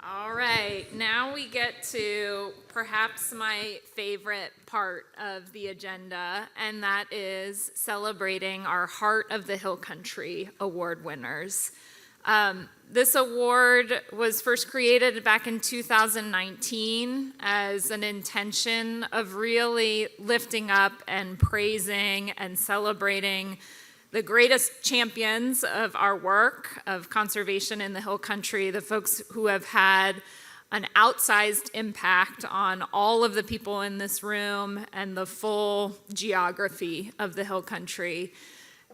All right, now we get to perhaps my favorite part of the agenda, and that is celebrating our Heart of the Hill Country Award winners. This award was first created back in 2019 as an intention of really lifting up and praising and celebrating the greatest champions of our work of conservation in the Hill Country, the folks who have had an outsized impact on all of the people in this room and the full geography of the Hill Country.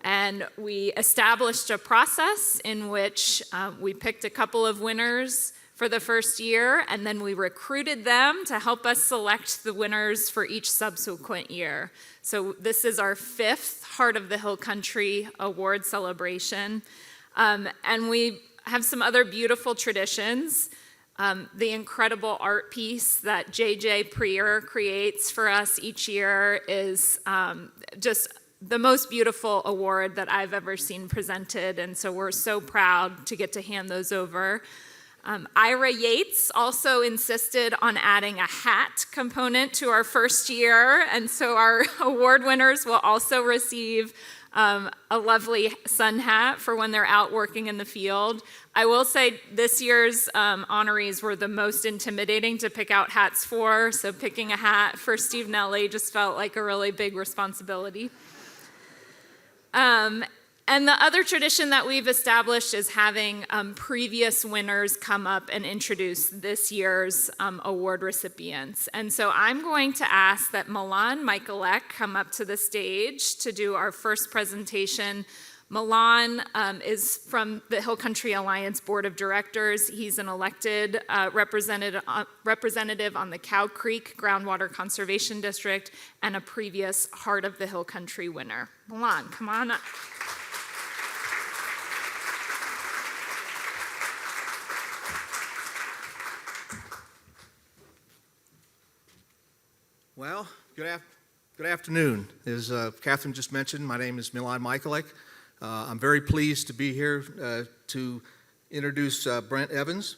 And we established a process in which we picked a couple of winners for the first year, and then we recruited them to help us select the winners for each subsequent year. So this is our 5th Heart of the Hill Country Award celebration. And we have some other beautiful traditions. The incredible art piece that JJ Prier creates for us each year is just the most beautiful award that I've ever seen presented, and so we're so proud to get to hand those over. Ira Yates also insisted on adding a hat component to our first year, and so our award winners will also receive a lovely sun hat for when they're out working in the field. I will say this year's honorees were the most intimidating to pick out hats for, so picking a hat for Steve Nelle just felt like a really big responsibility. And the other tradition that we've established is having previous winners come up and introduce this year's award recipients. And so I'm going to ask that Milan Michalec come up to the stage to do our first presentation. Milan is from the Hill Country Alliance Board of Directors. He's an elected representative on the Cow Creek Groundwater Conservation District and a previous Heart of the Hill Country winner. Milan, come on up. Well, good afternoon. As Katherine just mentioned, my name is Milan Michalec. I'm very pleased to be here to introduce Brent Evans,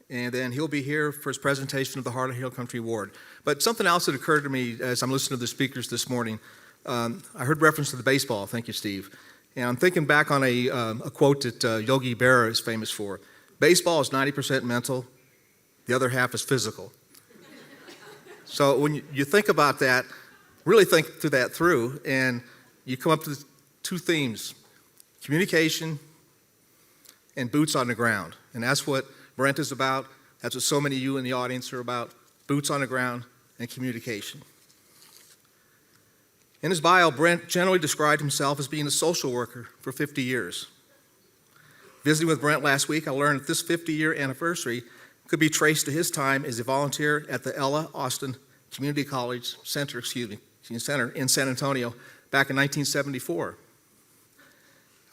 and then he'll be here for his presentation of the Heart of the Hill Country Award. But something else that occurred to me as I'm listening to the speakers this morning, I heard reference to the baseball. Thank you, Steve. And I'm thinking back on a quote that Yogi Berra is famous for. Baseball is 90% mental, the other half is physical. So when you think about that, really think that through, and you come up to two themes: communication and boots on the ground. And that's what Brent is about. That's what so many of you in the audience are about: boots on the ground and communication. In his bio, Brent generally described himself as being a social worker for 50 years. Visiting with Brent last week, I learned that this 50-year anniversary could be traced to his time as a volunteer at the Ella Austin Community College Center, Center in San Antonio back in 1974.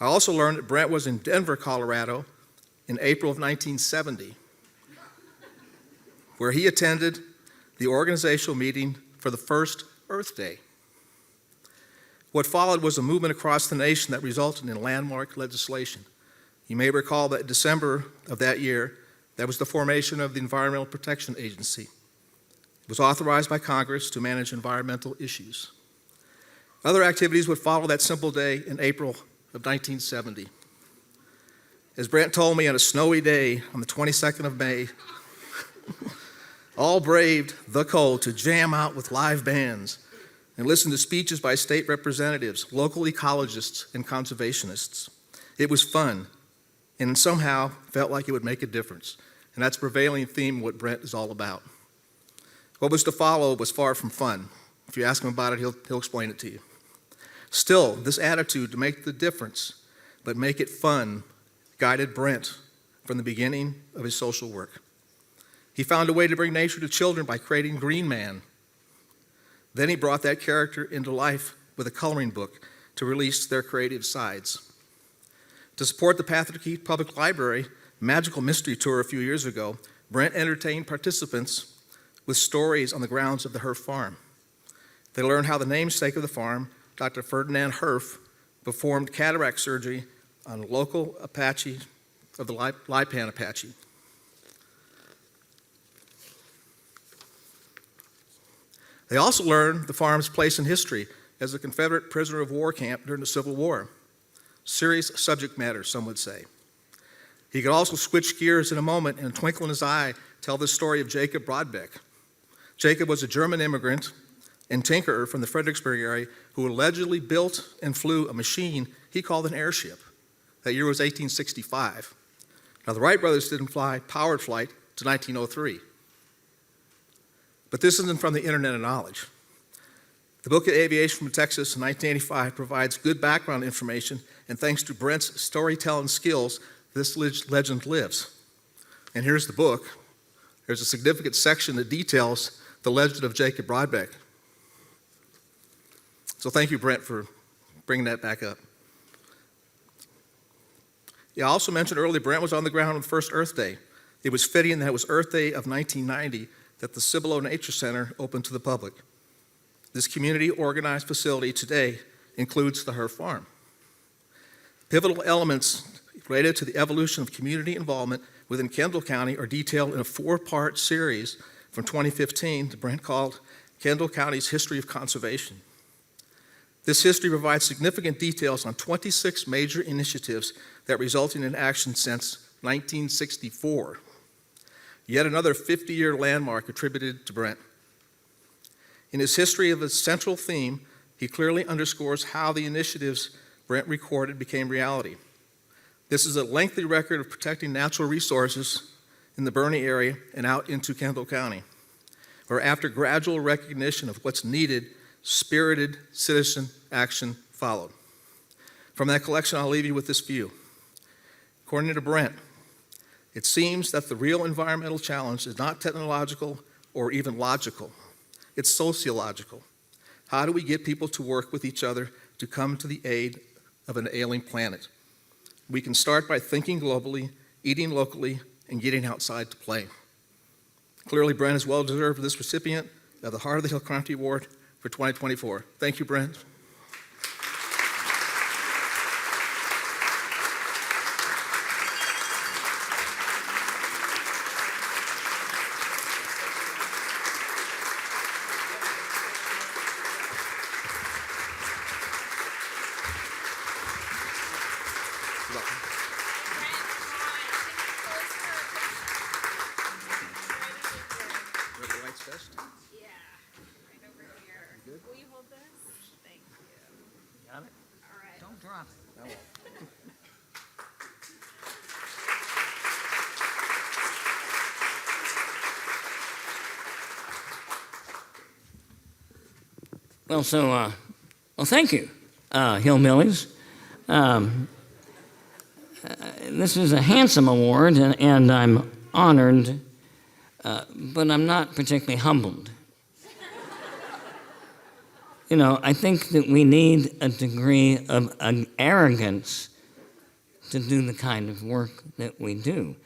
I also learned that Brent was in Denver, Colorado in April of 1970, where he attended the organizational meeting for the first Earth Day. What followed was a movement across the nation that resulted in landmark legislation. You may recall that in December of that year, that was the formation of the Environmental Protection Agency. It was authorized by Congress to manage environmental issues. Other activities would follow that simple day in April of 1970. As Brent told me, on a snowy day on the 22nd of May, all braved the cold to jam out with live bands and listen to speeches by state representatives, local ecologists, and conservationists. It was fun, and somehow felt like it would make a difference. And that's the prevailing theme of what Brent is all about. What was to follow was far from fun. If you ask him about it, he'll explain it to you. Still, this attitude to make the difference, but make it fun, guided Brent from the beginning of his social work. He found a way to bring nature to children by creating Green Man. Then he brought that character into life with a coloring book to release their creative sides. To support the Patrick Public Library Magical Mystery Tour a few years ago, Brent entertained participants with stories on the grounds of the Herf Farm. They learned how the namesake of the farm, Dr. Ferdinand Herf, performed cataract surgery on a local Apache of the Lipan Apache. They also learned the farm's place in history as a Confederate prisoner of war camp during the Civil War. Serious subject matter, some would say. He could also switch gears in a moment and a twinkle in his eye tell the story of Jacob Brodbeck. Jacob was a German immigrant and tinkerer from the Fredericksburg area who allegedly built and flew a machine he called an airship. That year was 1865. Now, the Wright brothers didn't fly powered flight to 1903. But this isn't from the Internet of Knowledge. The book of Aviation from Texas in 1985 provides good background information, and thanks to Brent's storytelling skills, this legend lives. And here's the book. There's a significant section that details the legend of Jacob Brodbeck. So thank you, Brent, for bringing that back up. Yeah, I also mentioned earlier, Brent was on the ground on the first Earth Day. It was fitting that it was Earth Day of 1990 that the Cibolo Nature Center opened to the public. This community-organized facility today includes the Herf Farm. Pivotal elements related to the evolution of community involvement within Kendall County are detailed in a 4-part series from 2015 that Brent called Kendall County's History of Conservation. This history provides significant details on 26 major initiatives that resulted in action since 1964. Yet another 50-year landmark attributed to Brent. In his history of a central theme, he clearly underscores how the initiatives Brent recorded became reality. This is a lengthy record of protecting natural resources in the Bernie area and out into Kendall County, where after gradual recognition of what's needed, spirited citizen action followed. From that collection, I'll leave you with this view. According to Brent, it seems that the real environmental challenge is not technological or even logical. It's sociological. How do we get people to work with each other to come to the aid of an ailing planet? We can start by thinking globally, eating locally, and getting outside to play. Clearly, Brent is well deserved this recipient of the Heart of the Hill Country Award for 2024. Thank you, Brent. Well, thank you, Hillbillies. This is a handsome award, and I'm honored, but I'm not particularly humbled. You know, I think that we need a degree of arrogance to do the kind of work that we do.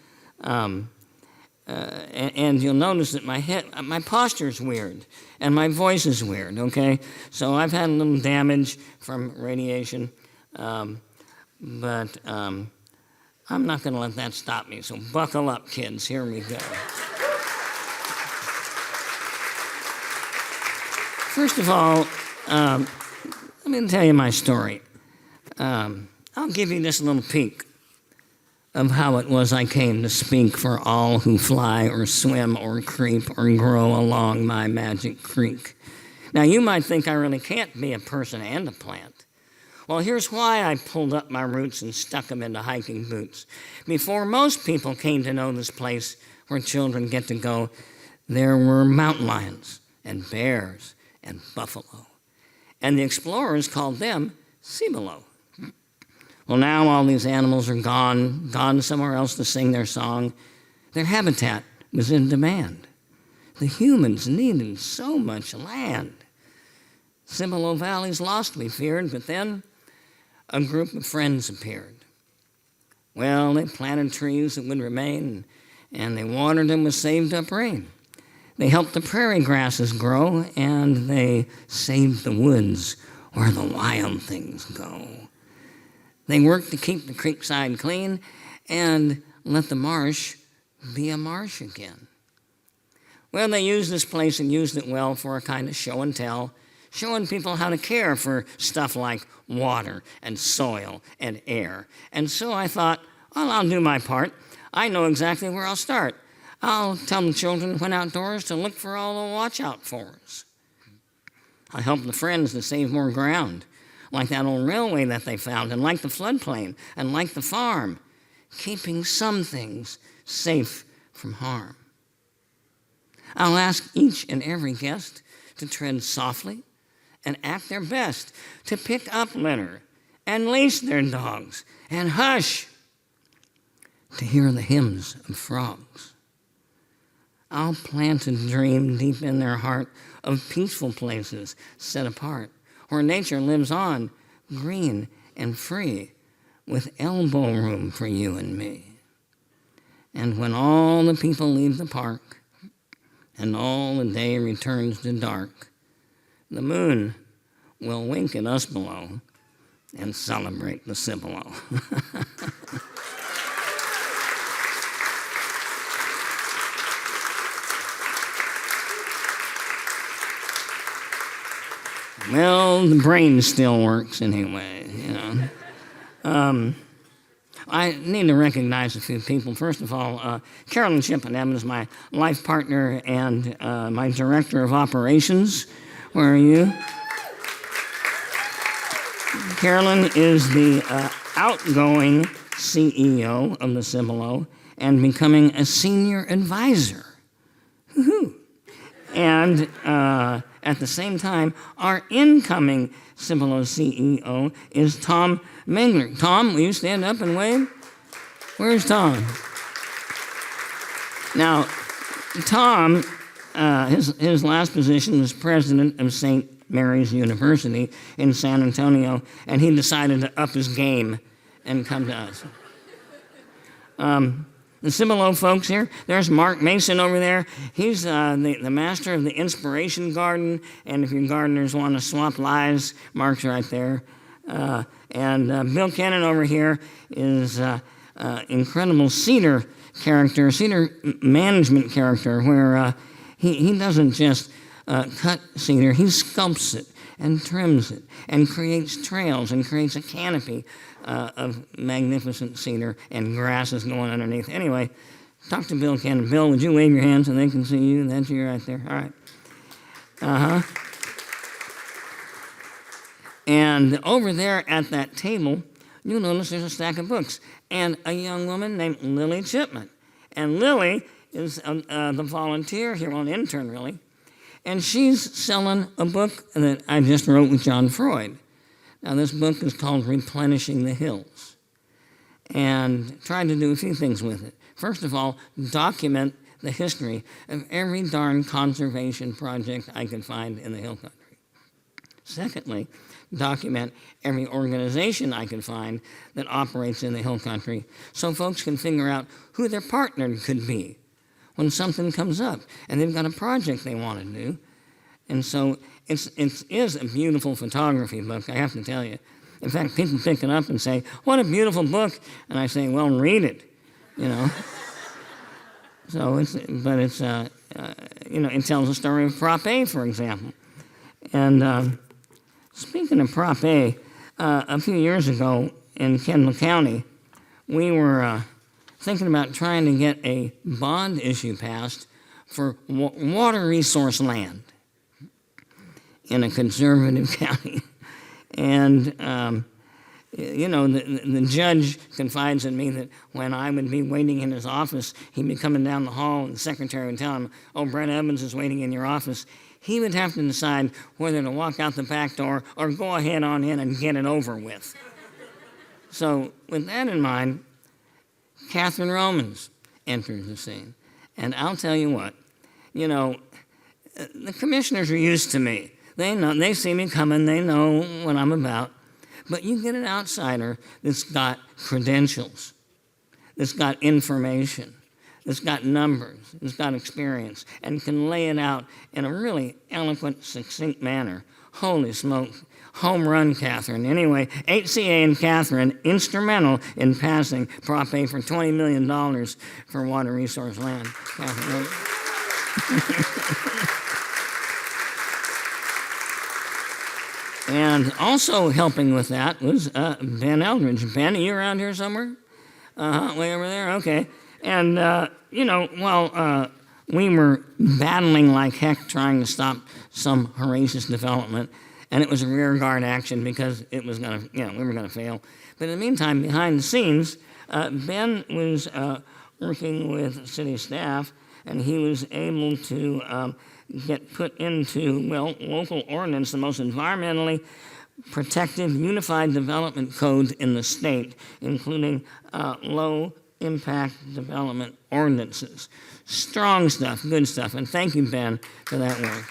And you'll notice that my posture's weird, and my voice is weird, okay? So I've had a little damage from radiation, but I'm not gonna let that stop me, so buckle up, kids, here we go. First of all, let me tell you my story. I'll give you this little peek of how it was I came to speak for all who fly or swim or creep or grow along my magic creek. Now, you might think I really can't be a person and a plant. Well, here's why I pulled up my roots and stuck them into hiking boots. Before most people came to know this place where children get to go, there were mountain lions and bears and buffalo. And the explorers called them Cibolo. Well, now all these animals are gone somewhere else to sing their song. Their habitat was in demand. The humans needed so much land. Cibolo Valley's lost, we feared, but then a group of friends appeared. Well, they planted trees that would remain, and they watered them with saved-up rain. They helped the prairie grasses grow, and they saved the woods where the wild things go. They worked to keep the creekside clean and let the marsh be a marsh again. Well, they used this place and used it well for a kind of show and tell, showing people how to care for stuff like water and soil and air. And so I thought, well, I'll do my part. I know exactly where I'll start. I'll tell the children when outdoors to look for all the watch out fors. I'll help the friends to save more ground, like that old railway that they found, and like the floodplain, and like the farm, keeping some things safe from harm. I'll ask each and every guest to tread softly and act their best, to pick up litter and leash their dogs, and hush to hear the hymns of frogs. I'll plant a dream deep in their heart of peaceful places set apart, where nature lives on, green and free, with elbow room for you and me. And when all the people leave the park, and all the day returns to dark, the moon will wink at us below and celebrate the Cibolo. Well, the brain still works anyway, you know. I need to recognize a few people. First of all, Carolyn Evans, my life partner and my director of operations. Where are you? Carolyn is the outgoing CEO of the Cibolo and becoming a senior advisor. Woo-hoo. And at the same time, our incoming Cibolo CEO is Tom Mingler. Tom, will you stand up and wave? Where's Tom? Now, Tom, his last position was president of St. Mary's University in San Antonio, and he decided to up his game and come to us. The Cibolo folks here, there's Mark Mason over there. He's the master of the Inspiration Garden, and if your gardeners want to swap lives, Mark's right there. And Bill Cannon over here is incredible cedar management character, where he doesn't just cut cedar, he sculpts it and trims it and creates trails and creates a canopy of magnificent cedar and grasses going underneath. Anyway, talk to Bill Cannon. Bill, would you wave your hand so they can see you? That's you right there. All right. And over there at that table, you'll notice there's a stack of books and a young woman named Lily Chipman. And Lily is the volunteer here, well, an intern really, and she's selling a book that I just wrote with John Freud. Now, this book is called Replenishing the Hills, and tried to do a few things with it. First of all, document the history of every darn conservation project I could find in the Hill Country. Secondly, document every organization I can find that operates in the Hill Country so folks can figure out who their partner could be when something comes up and they've got a project they want to do. And so it is a beautiful photography book, I have to tell you. In fact, people pick it up and say, what a beautiful book. And I say, well, read it, you know. So it tells the story of Prop A, for example. And speaking of Prop A, a few years ago in Kendall County, we were thinking about trying to get a bond issue passed for water resource land in a conservative county. And, the judge confides in me that when I would be waiting in his office, he'd be coming down the hall and the secretary would tell him, oh, Brent Evans is waiting in your office. He would have to decide whether to walk out the back door or go ahead on in and get it over with. So with that in mind, Katherine Romans enters the scene. And I'll tell you what, the commissioners are used to me. They see me coming, they know what I'm about. But you get an outsider that's got credentials, that's got information, that's got numbers, that's got experience, and can lay it out in a really eloquent, succinct manner. Holy smoke. Home run, Katherine. Anyway, HCA and Katherine, instrumental in passing Prop A for $20 million for water resource land. Katherine. And also helping with that was Ben Eldridge. Ben, are you around here somewhere? Way over there? Okay. And, while we were battling like heck trying to stop some horrendous development, and it was a rear guard action because it was going to, we were going to fail. But in the meantime, behind the scenes, Ben was working with city staff, and he was able to get put into, local ordinance, the most environmentally protective unified development code in the state, including low impact development ordinances. Strong stuff, good stuff, and thank you, Ben, for that work.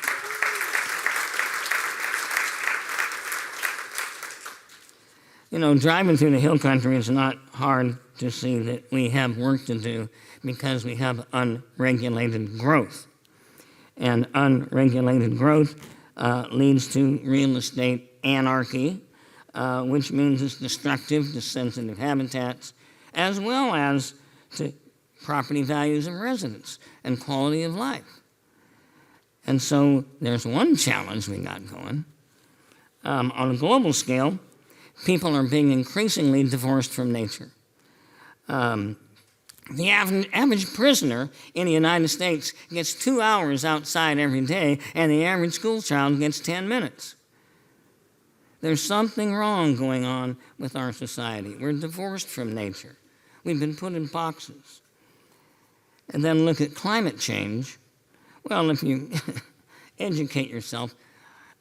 Driving through the hill country is not hard to see that we have work to do because we have unregulated growth. And unregulated growth leads to real estate anarchy, which means it's destructive to sensitive habitats, as well as to property values of residents and quality of life. And so there's one challenge we got going. On a global scale, people are being increasingly divorced from nature. The average prisoner in the United States gets 2 hours outside every day, and the average school child gets 10 minutes. There's something wrong going on with our society. We're divorced from nature. We've been put in boxes. And then look at climate change. Well, if you educate yourself,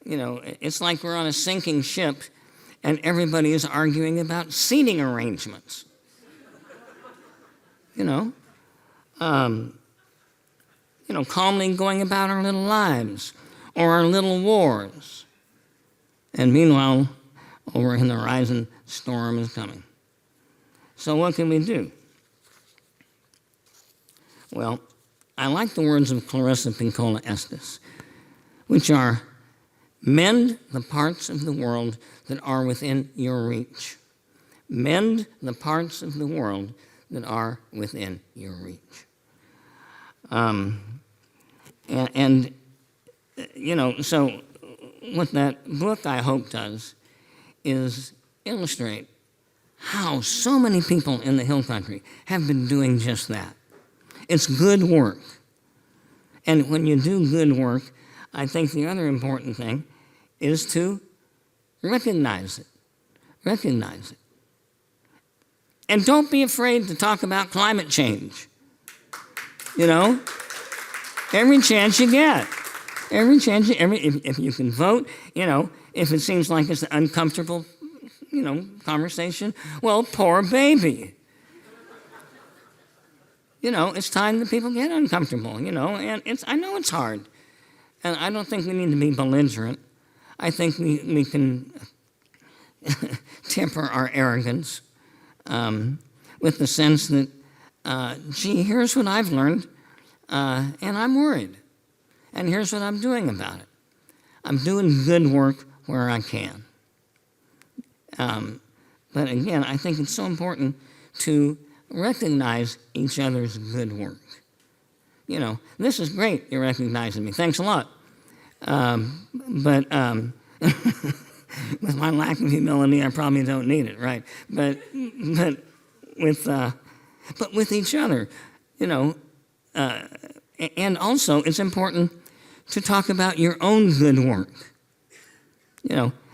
it's like we're on a sinking ship and everybody is arguing about seating arrangements. Calmly going about our little lives or our little wars. And meanwhile, over in the horizon, storm is coming. So what can we do? Well, I like the words of Clarissa Pinkola Estes, which are, mend the parts of the world that are within your reach. Mend the parts of the world that are within your reach. So what that book, I hope, does is illustrate how so many people in the Hill Country have been doing just that. It's good work. And when you do good work, I think the other important thing is to recognize it. Recognize it. And don't be afraid to talk about climate change. Every chance you get. If you can vote, if it seems like it's an uncomfortable, conversation, well, poor baby. It's time that people get uncomfortable, and I know it's hard. And I don't think we need to be belligerent. I think we can temper our arrogance with the sense that, here's what I've learned, and I'm worried. And here's what I'm doing about it. I'm doing good work where I can. But again, I think it's so important to recognize each other's good work. This is great, you're recognizing me. Thanks a lot. But with my lack of humility, I probably don't need it, right? But with each other, and also it's important to talk about your own good work.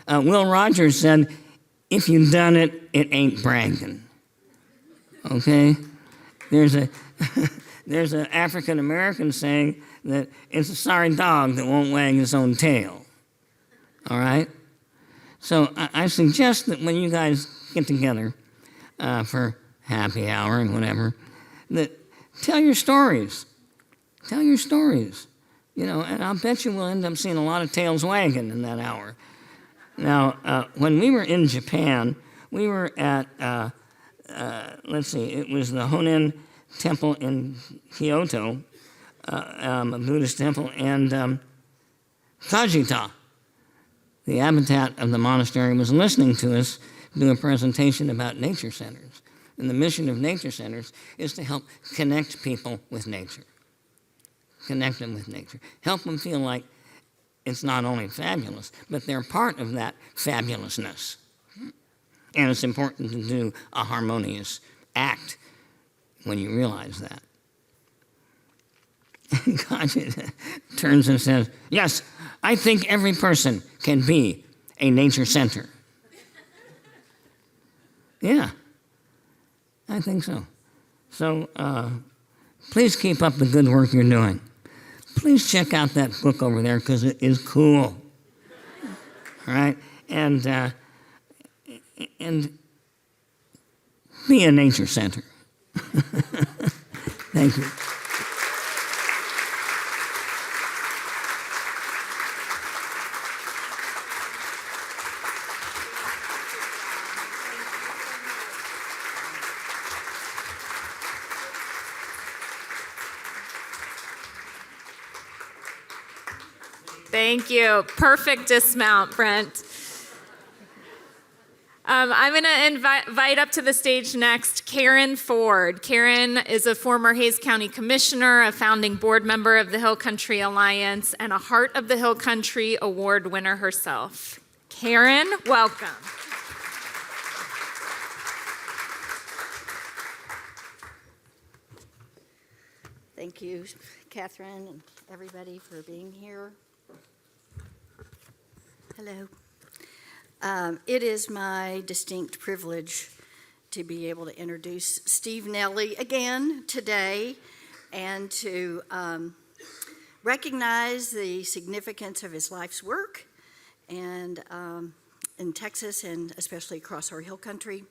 Will Rogers said, "If you've done it, it ain't bragging." Okay, there's an African American saying that it's a sorry dog that won't wag his own tail. All right? So I suggest that when you guys get together for happy hour and whatever, that tell your stories. Tell your stories. And I'll bet you we'll end up seeing a lot of tails wagging in that hour. Now, when we were in Japan, we were at, it was the Honen Temple in Kyoto, a Buddhist temple, and Kajita, the habitat of the monastery, was listening to us do a presentation about nature centers. And the mission of nature centers is to help connect people with nature. connect them with nature. Help them feel like it's not only fabulous, but they're part of that fabulousness. And it's important to do a harmonious act when you realize that. And God turns and says, yes, I think every person can be a nature center. Yeah, I think so. So please keep up the good work you're doing. Please check out that book over there because it is cool. All right? And be a nature center. Thank you. Thank you. Perfect dismount, Brent. I'm going to invite up to the stage next Karen Ford. Karen is a former Hays County Commissioner, a founding board member of the Hill Country Alliance, and a Heart of the Hill Country Award winner herself. Karen, welcome. Thank you, Katherine, and everybody for being here. Hello. It is my distinct privilege to be able to introduce Steve Nelle again today and to recognize the significance of his life's work and in Texas and especially across our hill country.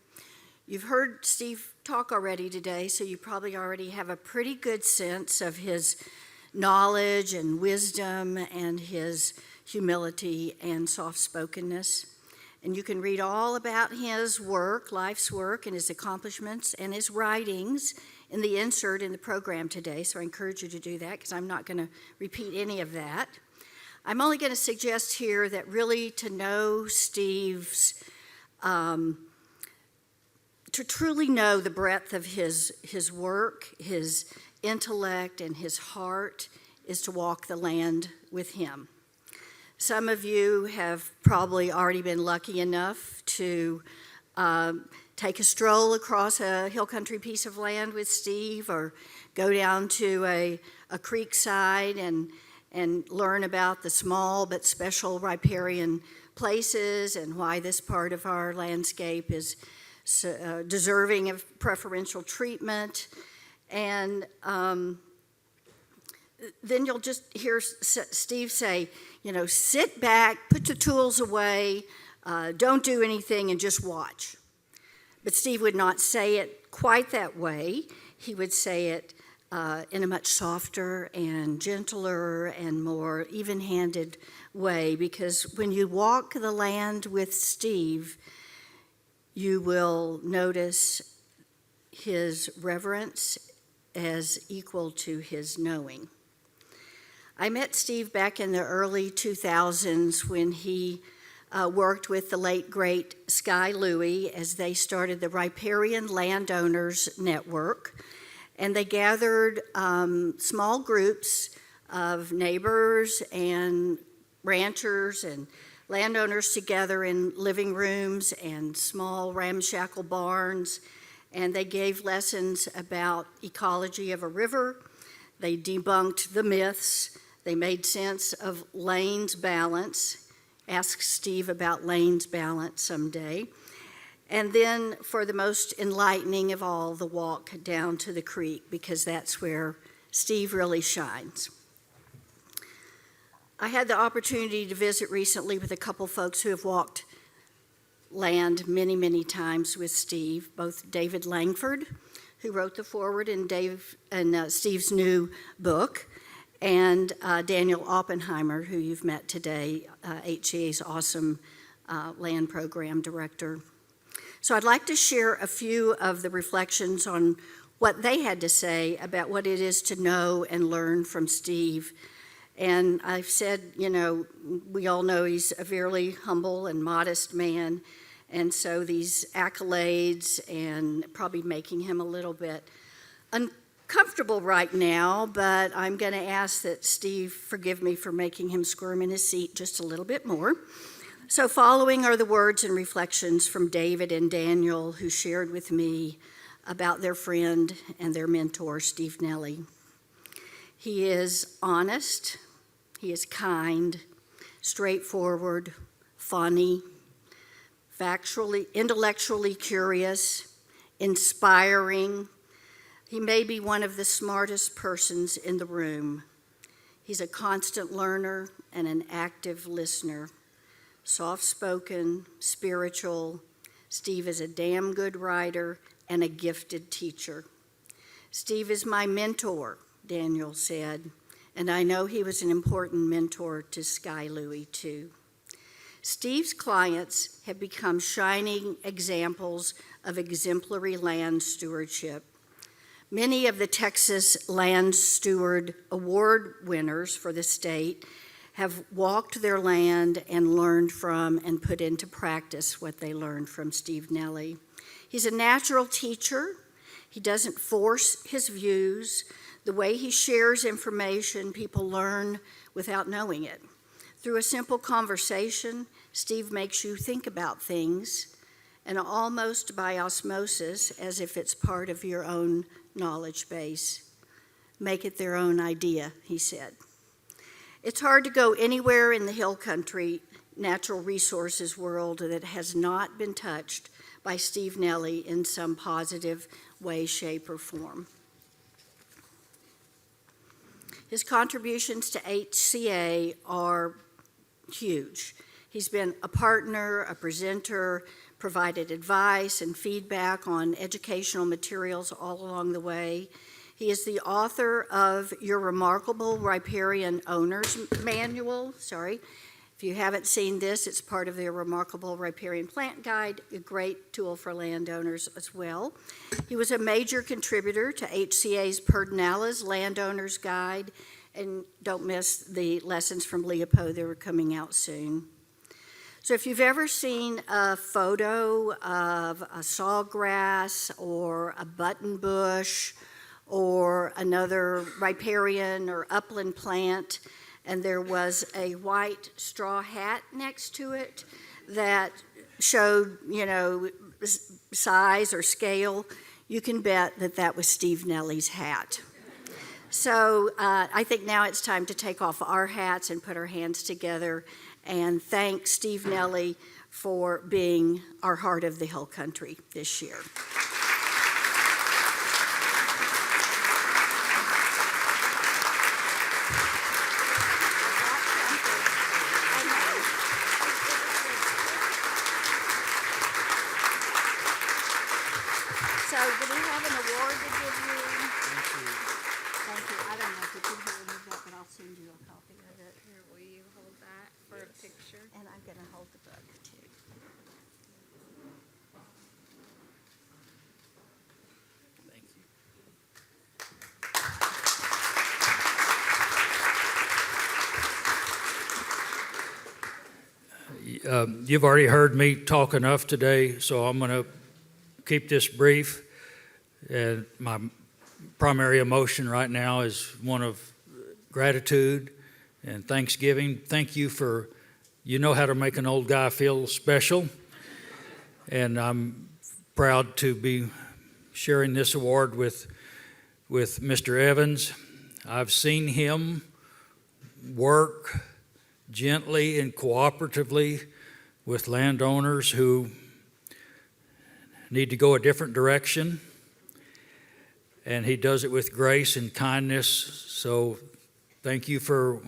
You've heard Steve talk already today, so you probably already have a pretty good sense of his knowledge and wisdom and his humility and soft-spokenness. And you can read all about his work, life's work, and his accomplishments and his writings in the insert in the program today, so I encourage you to do that because I'm not going to repeat any of that. I'm only going to suggest here that really to know Steve's, to truly know the breadth of his work, his intellect, and his heart is to walk the land with him. Some of you have probably already been lucky enough to take a stroll across a hill country piece of land with Steve or go down to a creek side and learn about the small but special riparian places and why this part of our landscape is deserving of preferential treatment. And then you'll just hear Steve say, you know, sit back, put the tools away, don't do anything, and just watch. But Steve would not say it quite that way. He would say it in a much softer and gentler and more even-handed way, because when you walk the land with Steve, you will notice his reverence as equal to his knowing. I met Steve back in the early 2000s when he worked with the late, great Sky Louie as they started the Riparian Landowners Network. And they gathered small groups of neighbors and ranchers and landowners together in living rooms and small ramshackle barns. And they gave lessons about ecology of a river. They debunked the myths. They made sense of Lane's balance. Ask Steve about Lane's balance someday. And then for the most enlightening of all, the walk down to the creek, because that's where Steve really shines. I had the opportunity to visit recently with a couple folks who have walked land many, many times with Steve, both David Langford, who wrote the foreword in Steve's new book, and Daniel Oppenheimer, who you've met today, HCA's awesome land program director. So I'd like to share a few of the reflections on what they had to say about what it is to know and learn from Steve. And I've said, you know, we all know he's a very humble and modest man, and so these accolades and probably making him a little bit comfortable right now, but I'm going to ask that Steve forgive me for making him squirm in his seat just a little bit more. So following are the words and reflections from David and Daniel, who shared with me about their friend and their mentor, Steve Nelle. He is honest, he is kind, straightforward, funny, factually, intellectually curious, inspiring. He may be one of the smartest persons in the room. He's a constant learner and an active listener. Soft-spoken, spiritual. Steve is a damn good writer and a gifted teacher. Steve is my mentor, Daniel said, and I know he was an important mentor to Sky Louie too. Steve's clients have become shining examples of exemplary land stewardship. Many of the Texas Land Steward Award winners for the state have walked their land and learned from and put into practice what they learned from Steve Nelle. He's a natural teacher. He doesn't force his views. The way he shares information, people learn without knowing it. Through a simple conversation, Steve makes you think about things, and almost by osmosis, as if it's part of your own knowledge base. Make it their own idea, he said. It's hard to go anywhere in the hill country, natural resources world that has not been touched by Steve Nelle in some positive way, shape, or form. His contributions to HCA are huge. He's been a partner, a presenter, provided advice and feedback on educational materials all along the way. He is the author of Your Remarkable Riparian Owner's Manual. If you haven't seen this, it's part of their Remarkable Riparian Plant Guide, a great tool for landowners as well. He was a major contributor to HCA's Pedernales Landowner's Guide, and don't miss the lessons from Leopold, they were coming out soon. So if you've ever seen a photo of a sawgrass or a button bush or another riparian or upland plant, and there was a white straw hat next to it that showed, size or scale, you can bet that that was Steve Nelle's hat. So I think now it's time to take off our hats and put our hands together and thank Steve Nelle for being our Heart of the Hill Country this year. So, do we have an award to give you? Thank you. I don't know if you can hear any of that, but I'll send you a copy of it. Here, will you hold that for a picture? And I'm going to hold the book, too. Thank you. You've already heard me talk enough today, so I'm going to keep this brief. And my primary emotion right now is one of gratitude and thanksgiving. Thank you for, you know how to make an old guy feel special. And I'm proud to be sharing this award with Mr. Evans. I've seen him work gently and cooperatively with landowners who need to go a different direction, and he does it with grace and kindness. So thank you for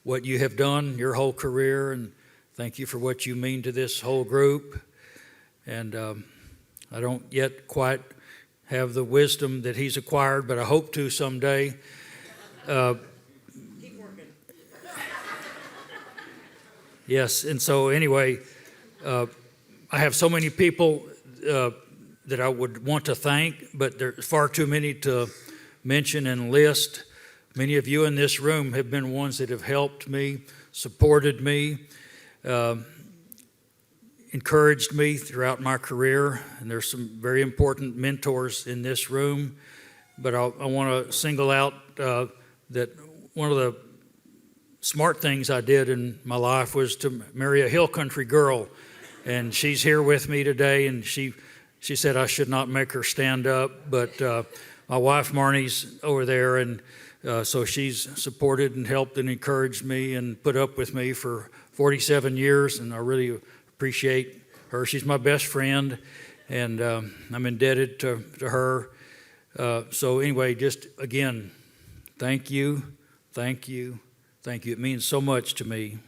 what you have done your whole career, and thank you for what you mean to this whole group. And I don't yet quite have the wisdom that he's acquired, but I hope to someday. Keep working. Yes, and so anyway, I have so many people that I would want to thank, but there's far too many to mention and list. Many of you in this room have been ones that have helped me, supported me, encouraged me throughout my career, and there's some very important mentors in this room. but I want to single out that one of the smart things I did in my life was to marry a hill country girl, and she's here with me today, and she said I should not make her stand up, but my wife Marnie's over there, and so she's supported and helped and encouraged me and put up with me for 47 years, and I really appreciate her. She's my best friend, and I'm indebted to her. So anyway, just again, thank you, thank you, thank you. It means so much to me.